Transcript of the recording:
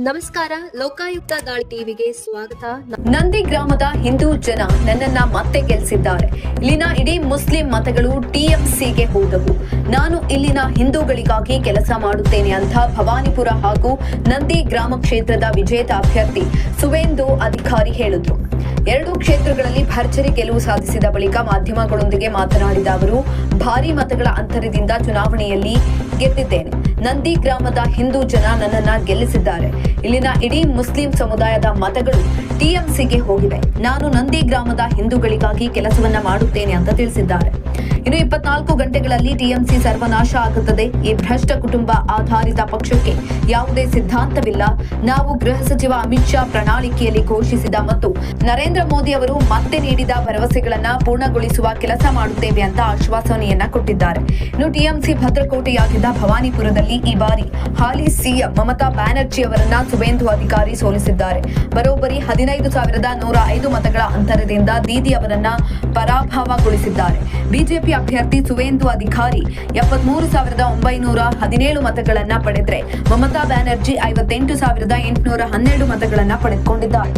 ನಮಸ್ಕಾರ, ಲೋಕಾಯುಕ್ತ ದಾಳಿ ಟಿವಿಗೆ ಸ್ವಾಗತ. ನಂದಿ ಗ್ರಾಮದ ಹಿಂದೂ ಜನ ನನ್ನನ್ನ ಮತ್ತೆ ಗೆಲ್ಲಿಸಿದ್ದಾರೆ. ಇಲ್ಲಿನ ಇಡೀ ಮುಸ್ಲಿಂ ಮತಗಳು ಟಿಎಂಸಿಗೆ ಹೋದವು. ನಾನು ಇಲ್ಲಿನ ಹಿಂದೂಗಳಿಗಾಗಿ ಕೆಲಸ ಮಾಡುತ್ತೇನೆ ಅಂತ ಭವಾನಿಪುರ ಹಾಗೂ ನಂದಿ ಗ್ರಾಮ ಕ್ಷೇತ್ರದ ವಿಜೇತ ಅಭ್ಯರ್ಥಿ ಸುವೇಂದು ಅಧಿಕಾರಿ ಹೇಳಿದ್ರು. ಎರಡೂ ಕ್ಷೇತ್ರಗಳಲ್ಲಿ ಭರ್ಜರಿ ಗೆಲುವು ಸಾಧಿಸಿದ ಬಳಿಕ ಮಾಧ್ಯಮಗಳೊಂದಿಗೆ ಮಾತನಾಡಿದ ಅವರು, ಭಾರೀ ಮತಗಳ ಅಂತರದಿಂದ ಚುನಾವಣೆಯಲ್ಲಿ ಗೆದ್ದಿದ್ದೇನೆ. ನಂದಿ ಗ್ರಾಮದ ಹಿಂದೂ ಜನ ನನ್ನನ್ನ ಗೆಲ್ಲಿಸಿದ್ದಾರೆ. ಇಲ್ಲಿನ ಇಡೀ ಮುಸ್ಲಿಂ ಸಮುದಾಯದ ಮತಗಳು ಟಿಎಂಸಿಗೆ ಹೋಗಿವೆ. ನಾನು ನಂದಿ ಗ್ರಾಮದ ಹಿಂದೂಗಳಿಗಾಗಿ ಕೆಲಸವನ್ನ ಮಾಡುತ್ತೇನೆ ಅಂತ ತಿಳಿಸಿದ್ದಾರೆ. ಇನ್ನು 24 ಗಂಟೆಗಳಲ್ಲಿ ಟಿಎಂಸಿ ಸರ್ವನಾಶ ಆಗುತ್ತದೆ. ಈ ಭ್ರಷ್ಟ ಕುಟುಂಬ ಆಧಾರಿತ ಪಕ್ಷಕ್ಕೆ ಯಾವುದೇ ಸಿದ್ಧಾಂತವಿಲ್ಲ. ನಾವು ಗೃಹ ಸಚಿವ ಅಮಿತ್ ಶಾ ಪ್ರಣಾಳಿಕೆಯಲ್ಲಿ ಘೋಷಿಸಿದ ಮತ್ತು ನರೇಂದ್ರ ಮೋದಿ ಅವರು ಮತ್ತೆ ನೀಡಿದ ಭರವಸೆಗಳನ್ನ ಪೂರ್ಣಗೊಳಿಸುವ ಕೆಲಸ ಮಾಡುತ್ತೇವೆ ಅಂತ ಆಶ್ವಾಸನೆಯನ್ನ ಕೊಟ್ಟಿದ್ದಾರೆ. ಇನ್ನು ಟಿಎಂಸಿ ಭದ್ರಕೋಟೆಯಾಗಿದ್ದ ಭವಾನಿಪುರದಲ್ಲಿ ಈ ಬಾರಿ ಹಾಲಿ ಸಿಎಂ ಮಮತಾ ಬ್ಯಾನರ್ಜಿ ಅವರನ್ನ ಸುವೇಂದು ಅಧಿಕಾರಿ ಸೋಲಿಸಿದ್ದಾರೆ. ಬರೋಬ್ಬರಿ 15,105 ಮತಗಳ ಅಂತರದಿಂದ ದೀದಿ ಅವರನ್ನ ಪರಾಭವಗೊಳಿಸಿದ್ದಾರೆ. ಬಿಜೆಪಿ ಅಭ್ಯರ್ಥಿ ಸುವೇಂದು ಅಧಿಕಾರಿ 73,917 ಮತಗಳನ್ನ ಪಡೆದರೆ ಮಮತಾ ಬ್ಯಾನರ್ಜಿ 58,812 ಮತಗಳನ್ನ ಪಡೆದುಕೊಂಡಿದ್ದಾರೆ.